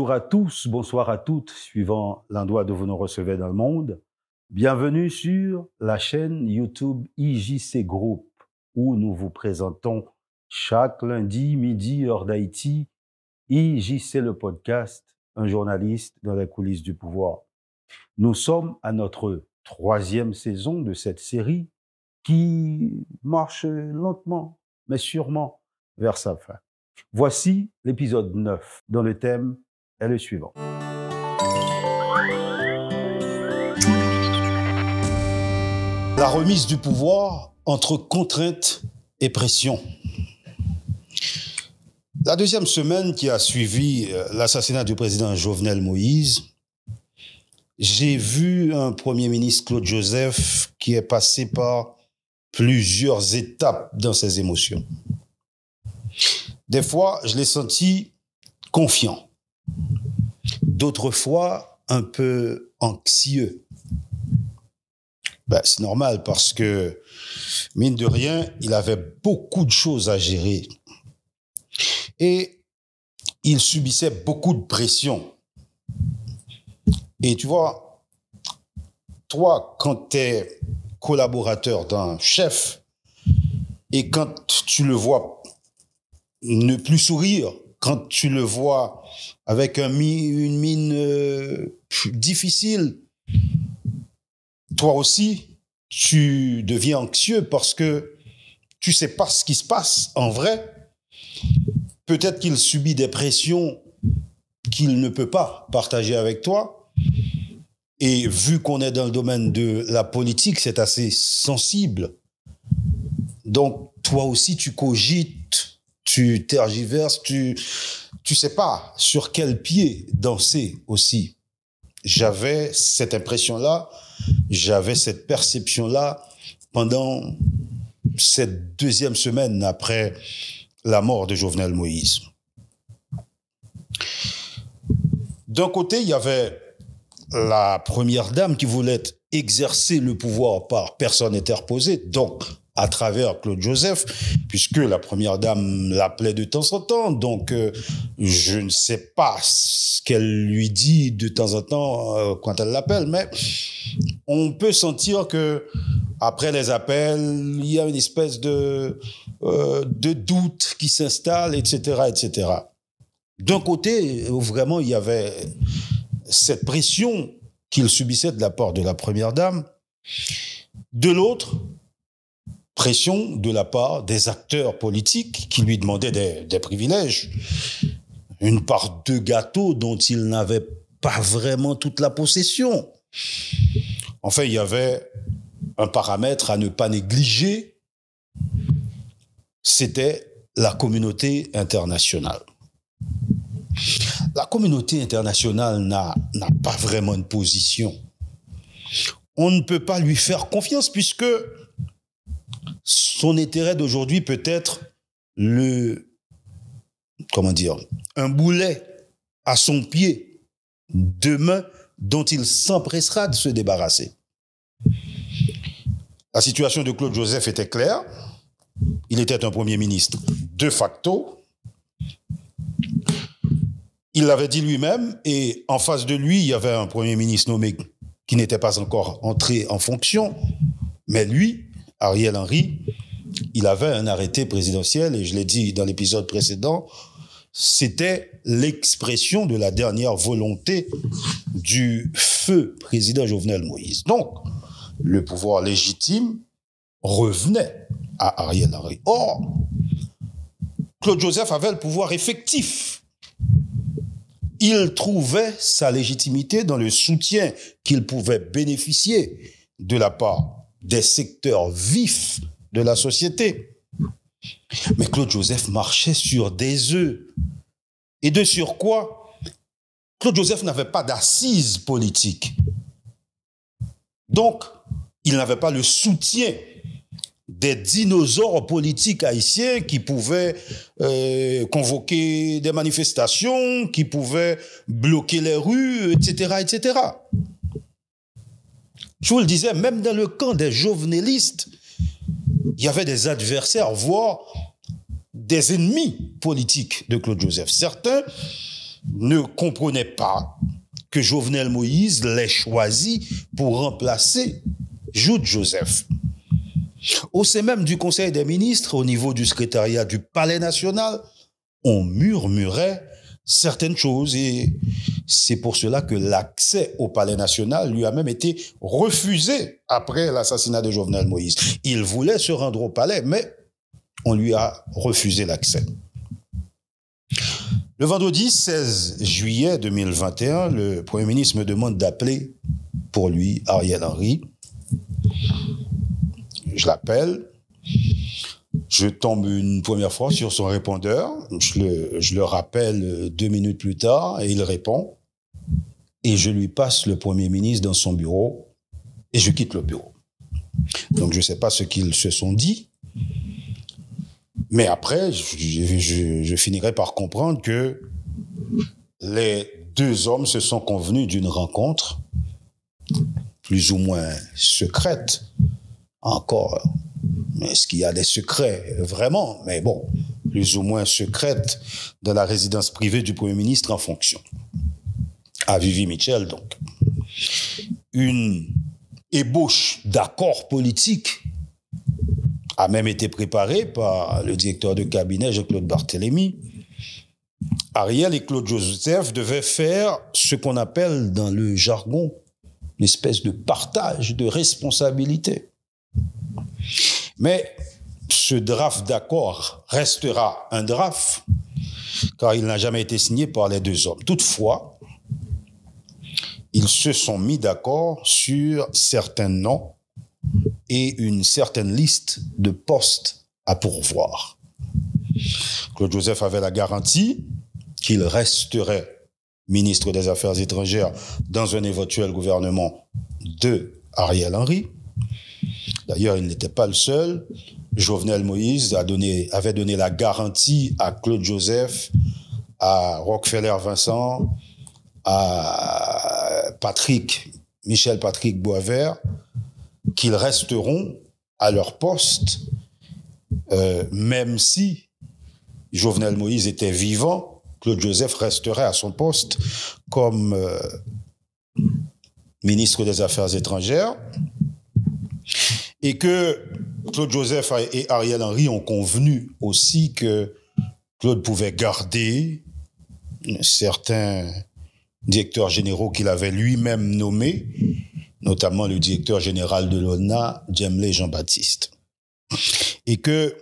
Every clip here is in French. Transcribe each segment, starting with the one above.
Bonjour à tous, bonsoir à toutes, suivant l'endroit d'où vous nous recevez dans le monde. Bienvenue sur la chaîne YouTube IJC Group, où nous vous présentons chaque lundi, midi, heure d'Haïti, IJC le podcast, un journaliste dans les coulisses du pouvoir. Nous sommes à notre 3e saison de cette série qui marche lentement, mais sûrement vers sa fin. Voici l'épisode 9, dont le thème est le suivant. La remise du pouvoir entre contrainte et pression. La deuxième semaine qui a suivi l'assassinat du président Jovenel Moïse, j'ai vu un Premier ministre, Claude Joseph, qui est passé par plusieurs étapes dans ses émotions. Des fois, je l'ai senti confiant. D'autres fois, un peu anxieux. C'est normal parce que, mine de rien, il avait beaucoup de choses à gérer. Et il subissait beaucoup de pression. Et tu vois, toi, quand tu es collaborateur d'un chef, et quand tu le vois ne plus sourire, quand tu le vois avec une mine difficile, toi aussi, tu deviens anxieux parce que tu sais pas ce qui se passe en vrai. Peut-être qu'il subit des pressions qu'il ne peut pas partager avec toi. Et vu qu'on est dans le domaine de la politique, c'est assez sensible. Donc, toi aussi, tu cogites, tu tergiverses, tu sais pas sur quel pied danser aussi. J'avais cette impression-là, j'avais cette perception-là pendant cette deuxième semaine après la mort de Jovenel Moïse. D'un côté, il y avait la première dame qui voulait exercer le pouvoir par personne interposée, donc à travers Claude Joseph, puisque la première dame l'appelait de temps en temps. Donc, je ne sais pas ce qu'elle lui dit de temps en temps quand elle l'appelle, mais on peut sentir que après les appels, il y a une espèce de doute qui s'installe, etc., etc. D'un côté, vraiment, il y avait cette pression qu'il subissait de la part de la première dame. De l'autre, pression de la part des acteurs politiques qui lui demandaient des privilèges, une part de gâteau dont il n'avait pas vraiment toute la possession. Enfin, il y avait un paramètre à ne pas négliger, c'était la communauté internationale. La communauté internationale n'a pas vraiment de position. On ne peut pas lui faire confiance puisque son intérêt d'aujourd'hui peut être un boulet à son pied demain dont il s'empressera de se débarrasser. La situation de Claude Joseph était claire. Il était un Premier ministre de facto. Il l'avait dit lui-même, et en face de lui, il y avait un Premier ministre nommé qui n'était pas encore entré en fonction, mais lui, Ariel Henry, il avait un arrêté présidentiel, et je l'ai dit dans l'épisode précédent, c'était l'expression de la dernière volonté du feu président Jovenel Moïse. Donc, le pouvoir légitime revenait à Ariel Henry. Or, Claude Joseph avait le pouvoir effectif. Il trouvait sa légitimité dans le soutien qu'il pouvait bénéficier de la part des secteurs vifs de la société. Mais Claude Joseph marchait sur des œufs. Et de surcroît, Claude Joseph n'avait pas d'assises politiques. Donc, il n'avait pas le soutien des dinosaures politiques haïtiens qui pouvaient convoquer des manifestations, qui pouvaient bloquer les rues, etc., etc. Je vous le disais, même dans le camp des jovenelistes, il y avait des adversaires, voire des ennemis politiques de Claude Joseph. Certains ne comprenait pas que Jovenel Moïse l'ait choisi pour remplacer Jude Joseph. Au sein même du Conseil des ministres, au niveau du secrétariat du Palais national, on murmurait certaines choses et c'est pour cela que l'accès au Palais national lui a même été refusé après l'assassinat de Jovenel Moïse. Il voulait se rendre au Palais, mais on lui a refusé l'accès. Le vendredi 16 juillet 2021, le Premier ministre me demande d'appeler pour lui Ariel Henry. Je l'appelle. Je tombe une première fois sur son répondeur. Je le rappelle 2 minutes plus tard et il répond. Et je lui passe le Premier ministre dans son bureau et je quitte le bureau. Donc, je ne sais pas ce qu'ils se sont dit. Mais après, je finirai par comprendre que les deux hommes se sont convenus d'une rencontre plus ou moins secrète encore. Est-ce qu'il y a des secrets? Vraiment, mais bon, plus ou moins secrète dans la résidence privée du Premier ministre en fonction. À Vivi Mitchell, donc. Une ébauche d'accord politique a même été préparée par le directeur de cabinet, Jean-Claude Barthélemy. Ariel et Claude Joseph devaient faire ce qu'on appelle dans le jargon une espèce de partage de responsabilité. Mais ce draft d'accord restera un draft, car il n'a jamais été signé par les deux hommes. Toutefois, ils se sont mis d'accord sur certains noms et une certaine liste de postes à pourvoir. Claude Joseph avait la garantie qu'il resterait ministre des Affaires étrangères dans un éventuel gouvernement de Ariel Henry. D'ailleurs, il n'était pas le seul. Jovenel Moïse avait donné la garantie à Claude Joseph, à Rockefeller Vincent, à Michel Patrick Boisvert, qu'ils resteront à leur poste, même si Jovenel Moïse était vivant, Claude Joseph resterait à son poste comme ministre des Affaires étrangères, et que Claude Joseph et Ariel Henry ont convenu aussi que Claude pouvait garder certains directeurs généraux qu'il avait lui-même nommés, notamment le directeur général de l'ONA, Djemlé Jean-Baptiste. Et que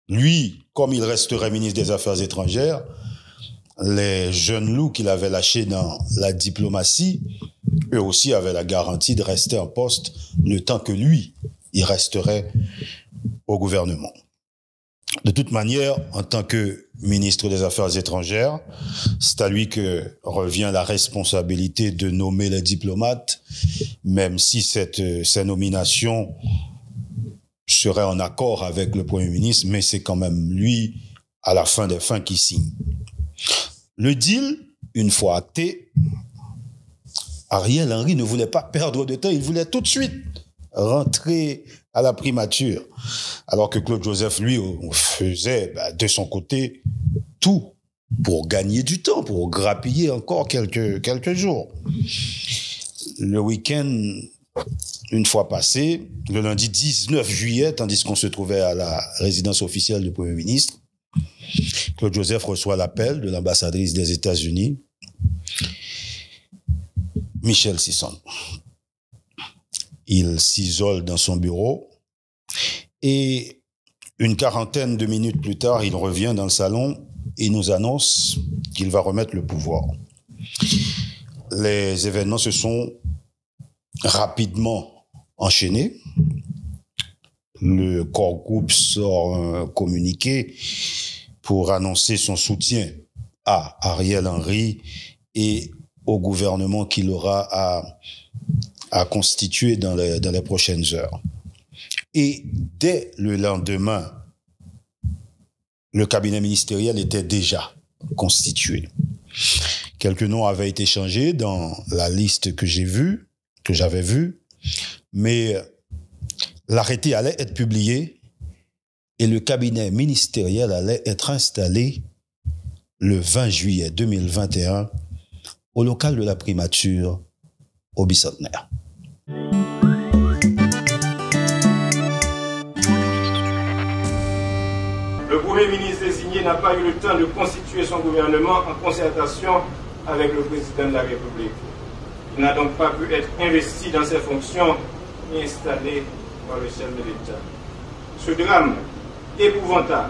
lui, comme il resterait ministre des Affaires étrangères, les jeunes loups qu'il avait lâchés dans la diplomatie, eux aussi avaient la garantie de rester en poste le temps que lui, il resterait au gouvernement. De toute manière, en tant que ministre des Affaires étrangères, c'est à lui que revient la responsabilité de nommer les diplomates, même si ces nominations seraient en accord avec le Premier ministre, mais c'est quand même lui, à la fin des fins, qui signe. Le deal, une fois acté, Ariel Henry ne voulait pas perdre de temps, il voulait tout de suite rentrer à la primature. Alors que Claude Joseph, lui, faisait de son côté tout pour gagner du temps, pour grappiller encore quelques jours. Le week-end, une fois passé, le lundi 19 juillet, tandis qu'on se trouvait à la résidence officielle du Premier ministre, Claude Joseph reçoit l'appel de l'ambassadrice des États-Unis, Michelle Sisson. Il s'isole dans son bureau et une quarantaine de minutes plus tard, il revient dans le salon et nous annonce qu'il va remettre le pouvoir. Les événements se sont rapidement enchaînés. Le corps groupe sort un communiqué pour annoncer son soutien à Ariel Henry et au gouvernement qu'il aura à constituer dans les prochaines heures. Et dès le lendemain, le cabinet ministériel était déjà constitué. Quelques noms avaient été changés dans la liste que j'avais vue, mais l'arrêté allait être publié et le cabinet ministériel allait être installé le 20 juillet 2021 au local de la primature au bicentenaire. Le Premier ministre désigné n'a pas eu le temps de constituer son gouvernement en concertation avec le président de la République. Il n'a donc pas pu être investi dans ses fonctions et installé par le chef de l'État. Ce drame épouvantable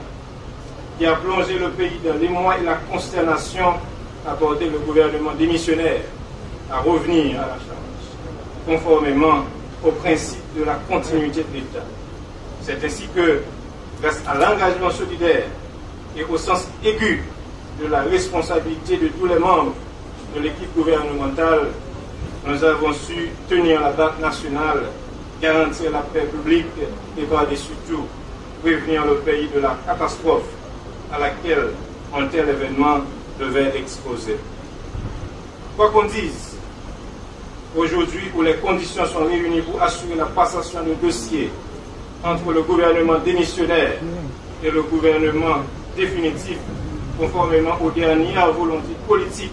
qui a plongé le pays dans l'émoi et la consternation a porté le gouvernement démissionnaire à revenir à la charge, conformément au principe de la continuité de l'État. C'est ainsi que, grâce à l'engagement solidaire et au sens aigu de la responsabilité de tous les membres de l'équipe gouvernementale, nous avons su tenir la date nationale, garantir la paix publique et par-dessus tout, prévenir le pays de la catastrophe à laquelle un tel événement devait exposer. Quoi qu'on dise, aujourd'hui où les conditions sont réunies pour assurer la passation de dossier entre le gouvernement démissionnaire et le gouvernement définitif, conformément aux dernières volontés politiques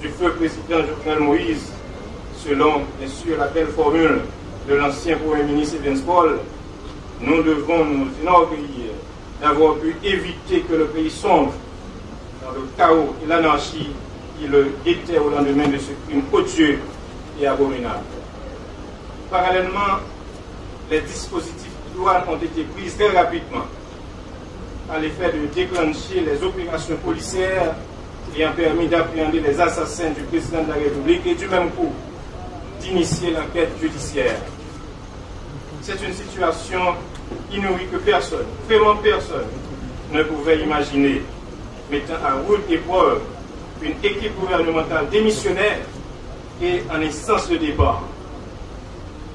du feu président Jovenel Moïse, selon bien sûr la belle formule de l'ancien Premier ministre Evans Paul, nous devons nous enorgueillir d'avoir pu éviter que le pays sombre dans le chaos et l'anarchie qui le guettait au lendemain de ce crime odieux et abominable. Parallèlement, les dispositifs idoines ont été pris très rapidement à l'effet de déclencher les opérations policières ayant permis d'appréhender les assassins du président de la République et du même coup d'initier l'enquête judiciaire. C'est une situation inouïe que personne, vraiment personne, ne pouvait imaginer, mettant à rude épreuve une équipe gouvernementale démissionnaire et en instance de départ.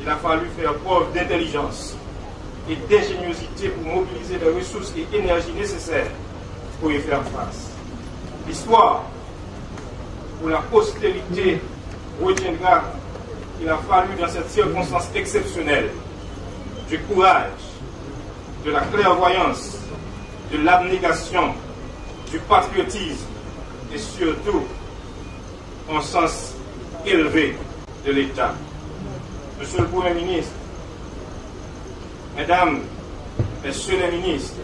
Il a fallu faire preuve d'intelligence et d'ingéniosité pour mobiliser les ressources et énergies nécessaires pour y faire face. L'histoire, où la postérité retiendra qu'il a fallu dans cette circonstance exceptionnelle du courage, de la clairvoyance, de l'abnégation, du patriotisme et surtout un sens élevé de l'État. Monsieur le Premier ministre, Mesdames, Messieurs les ministres,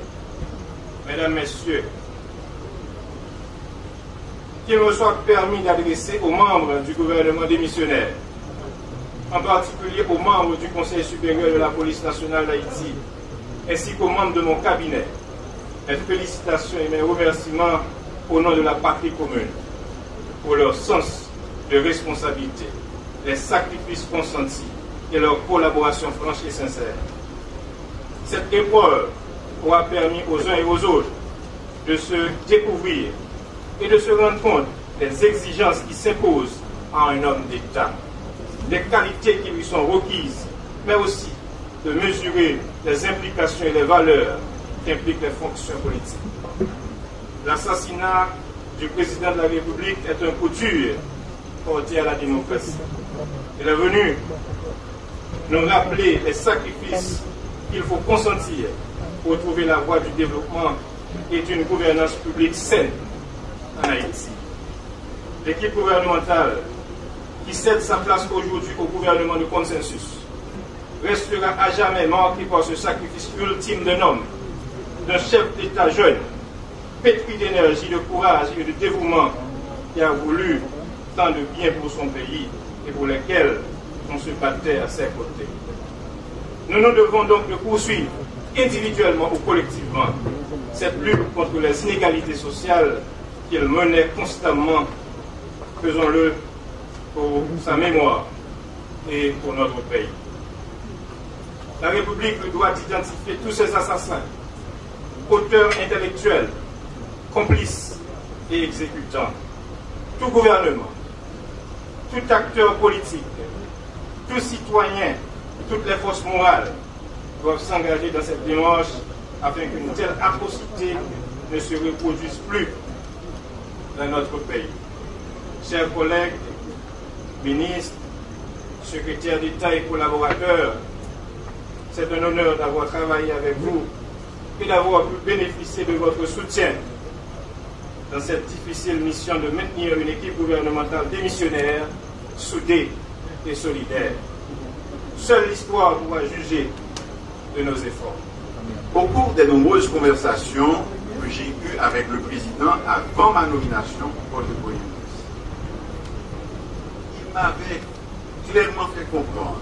Mesdames, Messieurs, qu'il me soit permis d'adresser aux membres du gouvernement démissionnaire, en particulier aux membres du Conseil supérieur de la police nationale d'Haïti, ainsi qu'aux membres de mon cabinet, mes félicitations et mes remerciements au nom de la patrie commune, pour leur sens de responsabilité, les sacrifices consentis et leur collaboration franche et sincère. Cette épreuve aura permis aux uns et aux autres de se découvrir et de se rendre compte des exigences qui s'imposent à un homme d'État, des qualités qui lui sont requises, mais aussi de mesurer les implications et les valeurs qu'impliquent les fonctions politiques. L'assassinat du président de la République est un coup dur porté à la démocratie. Il est venu nous rappeler les sacrifices qu'il faut consentir pour trouver la voie du développement et d'une gouvernance publique saine en Haïti. L'équipe gouvernementale qui cède sa place aujourd'hui au gouvernement de consensus restera à jamais marquée par ce sacrifice ultime d'un homme, d'un chef d'État jeune, pétri d'énergie, de courage et de dévouement, qui a voulu tant de bien pour son pays et pour lesquels on se battait à ses côtés. Nous nous devons donc de poursuivre individuellement ou collectivement cette lutte contre les inégalités sociales qu'il menait constamment, faisons-le pour sa mémoire et pour notre pays. La République doit identifier tous ces assassins, auteurs intellectuels, complices et exécutants. Tout gouvernement, tout acteur politique, tout citoyen, toutes les forces morales doivent s'engager dans cette démarche afin qu'une telle atrocité ne se reproduise plus dans notre pays. Chers collègues, ministres, secrétaires d'État et collaborateurs, c'est un honneur d'avoir travaillé avec vous et d'avoir pu bénéficier de votre soutien dans cette difficile mission de maintenir une équipe gouvernementale démissionnaire, soudée et solidaire. Seule l'histoire pourra juger de nos efforts. Au cours des nombreuses conversations que j'ai eues avec le président avant ma nomination au poste de Premier ministre, il m'avait clairement fait comprendre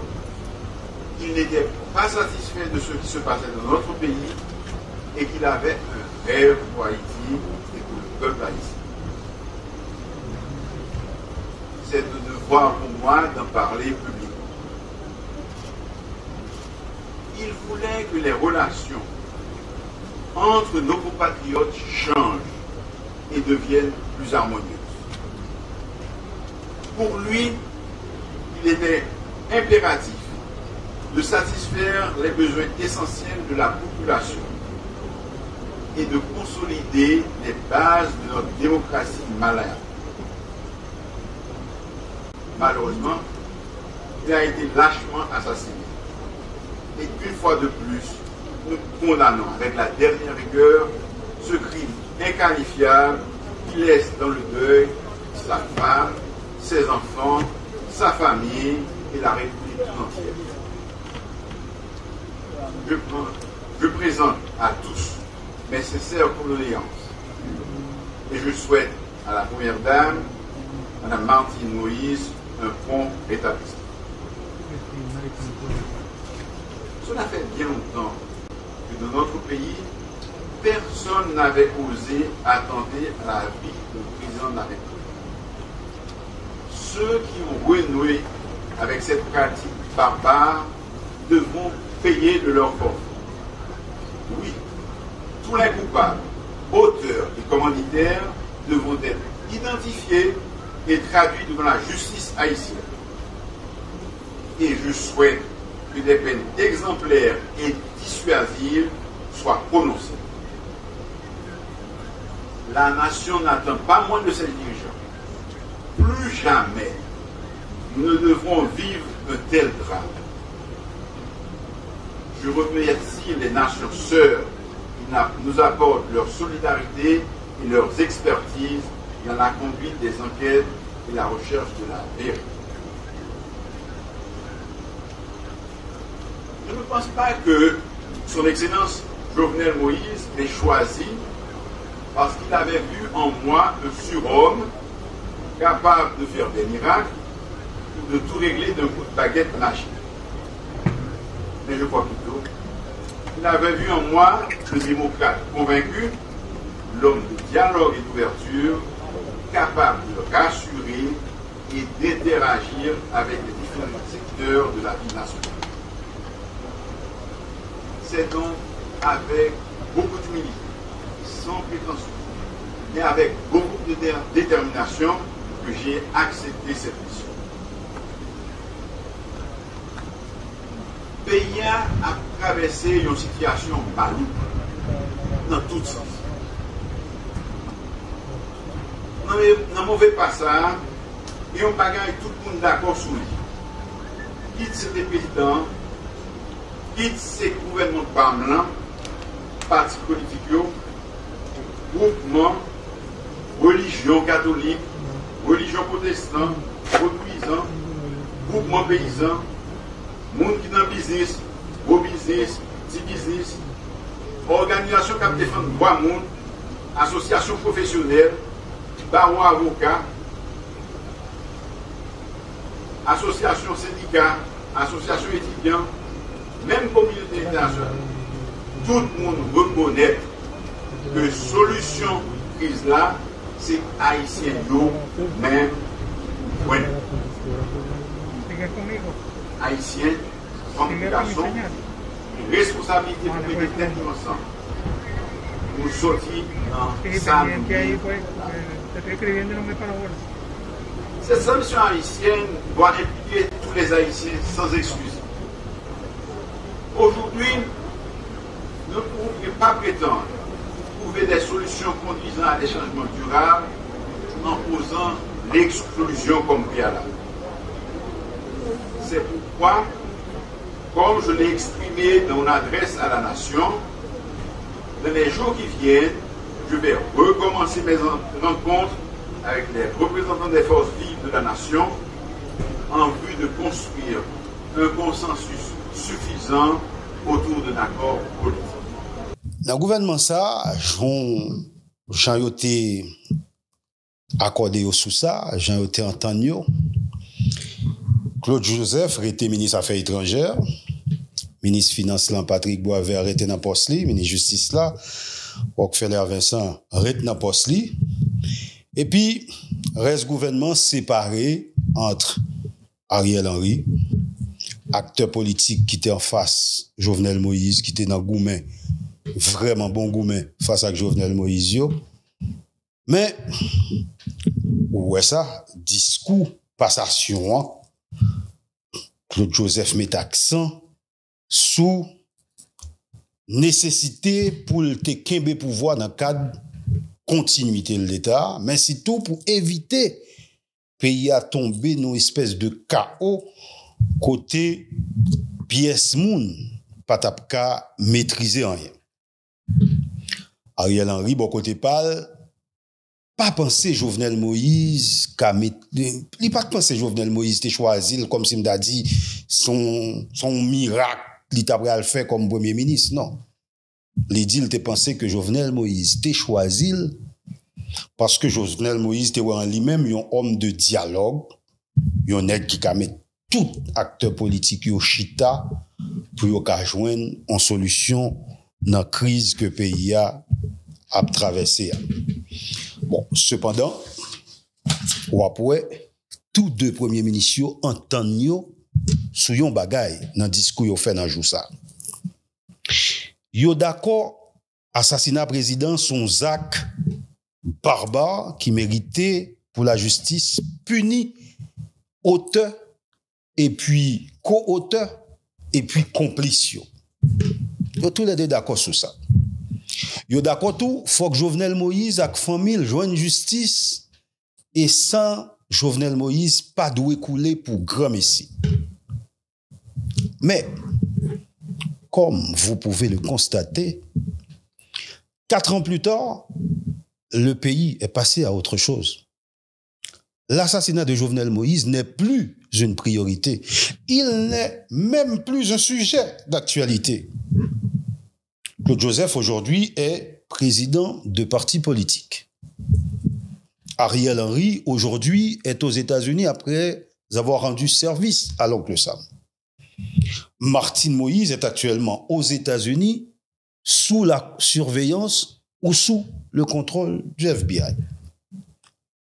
qu'il n'était pas satisfait de ce qui se passait dans notre pays et qu'il avait un rêve pour Haïti et pour le peuple haïtien. C'est un devoir pour moi d'en parler publiquement. Il voulait que les relations entre nos compatriotes changent et deviennent plus harmonieuses. Pour lui, il était impératif de satisfaire les besoins essentiels de la population et de consolider les bases de notre démocratie malade. Malheureusement, il a été lâchement assassiné. Et une fois de plus, nous condamnons avec la dernière rigueur ce crime inqualifiable qui laisse dans le deuil sa femme, ses enfants, sa famille et la République tout entière. Je présente à tous mes sincères condoléances et je souhaite à la Première Dame, Mme Martine Moïse, un prompt rétablissement. Cela fait bien longtemps que dans notre pays, personne n'avait osé attenter à la vie du président de la République. Ceux qui ont renoué avec cette pratique barbare devront payer de leur forfait. Oui, tous les coupables, auteurs et commanditaires devront être identifiés et traduits devant la justice haïtienne. Et je souhaite que des peines exemplaires et dissuasives soient prononcées. La nation n'attend pas moins de ses dirigeants. Plus jamais nous ne devrons vivre un tel drame. Je remercie les nations sœurs qui nous apportent leur solidarité et leurs expertises dans la conduite des enquêtes et la recherche de la vérité. Je ne pense pas que son Excellence Jovenel Moïse m'ait choisi parce qu'il avait vu en moi un surhomme capable de faire des miracles ou de tout régler d'un coup de baguette magique. Mais je crois plutôt qu'il avait vu en moi un démocrate convaincu, l'homme de dialogue et d'ouverture, capable de rassurer et d'interagir avec les différents secteurs de la vie nationale. C'est donc avec beaucoup d'humilité, sans prétention, mais avec beaucoup de détermination que j'ai accepté cette mission. Le pays a traversé une situation malouque dans tout sens. Dans le mauvais passage, et on bagaille tout le monde d'accord sur lui. Quitte c'était président, quitte ces gouvernements de Parlement, partis politiques, groupements, religion catholique, religion protestante, paysans, groupements paysans, monde qui dans le business, gros business, petit business, organisation qui défend le droit monde, association professionnelle, barreau avocat, association syndicat, association étudiant, même communauté internationale. Tout le monde reconnaît que la solution de crise là, c'est haïtien même. Ouais. Haïtien, communication, responsabilité pour mettre tête ensemble. Pour sortir dans sa vie. Cette solution haïtienne doit impliquer tous les Haïtiens sans excuse. Aujourd'hui, nous ne pouvons pas prétendre trouver des solutions conduisant à des changements durables en posant l'exclusion comme préalable. C'est pourquoi, comme je l'ai exprimé dans mon adresse à la nation, dans les jours qui viennent, je vais recommencer mes rencontres avec les représentants des forces vives de la nation en vue de construire un consensus suffisant autour d'un accord politique. Dans le gouvernement, ça, j'en ai été accordé sous ça, j'en ai été entendu. Claude Joseph était ministre des Affaires étrangères, ministre des Finances, Patrick Boisvert était dans le poste, ministre de la Justice, là, Rockefeller Vincent était dans le poste. Et puis, reste gouvernement séparé entre Ariel Henry, acteur politique qui était en face, Jovenel Moïse, qui était dans Goumen, vraiment bon Goumen, face à Jovenel Moïse. Mais, ouais, ça, discours, passation, Claude Joseph met accent sous nécessité pour le kembe pouvoir dans le cadre continuité de l'État, mais surtout pour éviter pays à tomber dans une espèce de chaos côté pièce moun pas tapka maîtriser rien. Ariel Henry bon côté parle pas penser Jovenel Moïse il pas penser Jovenel Moïse t'ai choisi comme si m'da dit son miracle il t'a le faire comme premier ministre non. Il dit il t'a pensé que Jovenel Moïse t'ai choisi parce que Jovenel Moïse t'ai en lui-même un homme de dialogue, un nèg qui ka mettre tout acteur politique yo chita pour yo ka joindre une solution dans crise que pays a traversé. Bon, cependant, ou après, tous deux premiers ministres entendent sous yon bagay dans discours yo fait dans jour ça. Yo d'accord assassinat président son acte barbare qui méritait pour la justice puni auteur et puis co-auteur et puis complice. Yo tous les deux d'accord sur ça. Yo d'accord tout, faut que Jovenel Moïse ak famille joigne justice et sans Jovenel Moïse pas doué couler pour grand messie. Mais comme vous pouvez le constater, 4 ans plus tard, le pays est passé à autre chose. L'assassinat de Jovenel Moïse n'est plus une priorité. Il n'est même plus un sujet d'actualité. Claude Joseph, aujourd'hui, est président de parti politique. Ariel Henry, aujourd'hui, est aux États-Unis après avoir rendu service à l'oncle Sam. Martine Moïse est actuellement aux États-Unis sous la surveillance ou sous le contrôle du FBI.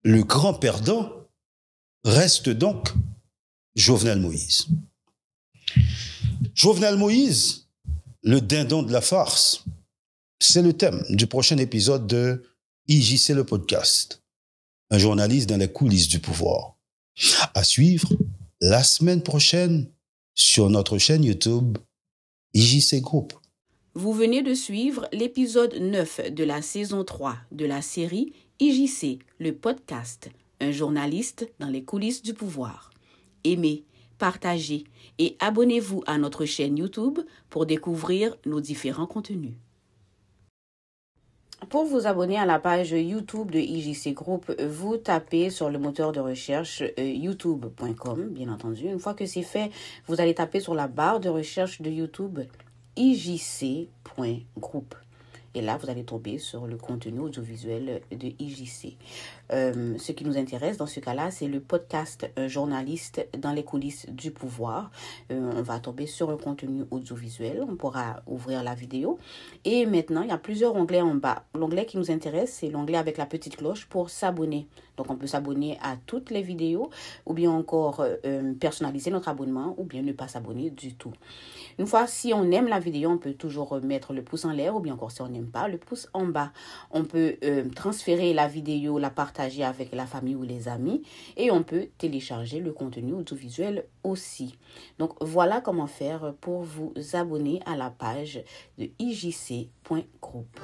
Le grand perdant reste donc Jovenel Moïse. Jovenel Moïse, le dindon de la farce, c'est le thème du prochain épisode de IJC le podcast, un journaliste dans les coulisses du pouvoir. À suivre la semaine prochaine sur notre chaîne YouTube IJC Group. Vous venez de suivre l'épisode 9 de la saison 3 de la série IJC, le podcast, un journaliste dans les coulisses du pouvoir. Aimez, partagez et abonnez-vous à notre chaîne YouTube pour découvrir nos différents contenus. Pour vous abonner à la page YouTube de IJC Group, vous tapez sur le moteur de recherche youtube.com, bien entendu. Une fois que c'est fait, vous allez taper sur la barre de recherche de YouTube ijc.group. Et là, vous allez tomber sur le contenu audiovisuel de IJC. Ce qui nous intéresse dans ce cas-là, c'est le podcast Un journaliste dans les coulisses du pouvoir. On va tomber sur un contenu audiovisuel. On pourra ouvrir la vidéo. Et maintenant, il y a plusieurs onglets en bas. L'onglet qui nous intéresse, c'est l'onglet avec la petite cloche pour s'abonner. Donc, on peut s'abonner à toutes les vidéos ou bien encore personnaliser notre abonnement ou bien ne pas s'abonner du tout. Une fois, si on aime la vidéo, on peut toujours mettre le pouce en l'air ou bien encore si on n'aime pas, le pouce en bas. On peut transférer la vidéo, la partager avec la famille ou les amis et on peut télécharger le contenu audiovisuel aussi. Donc, voilà comment faire pour vous abonner à la page de ijc.group.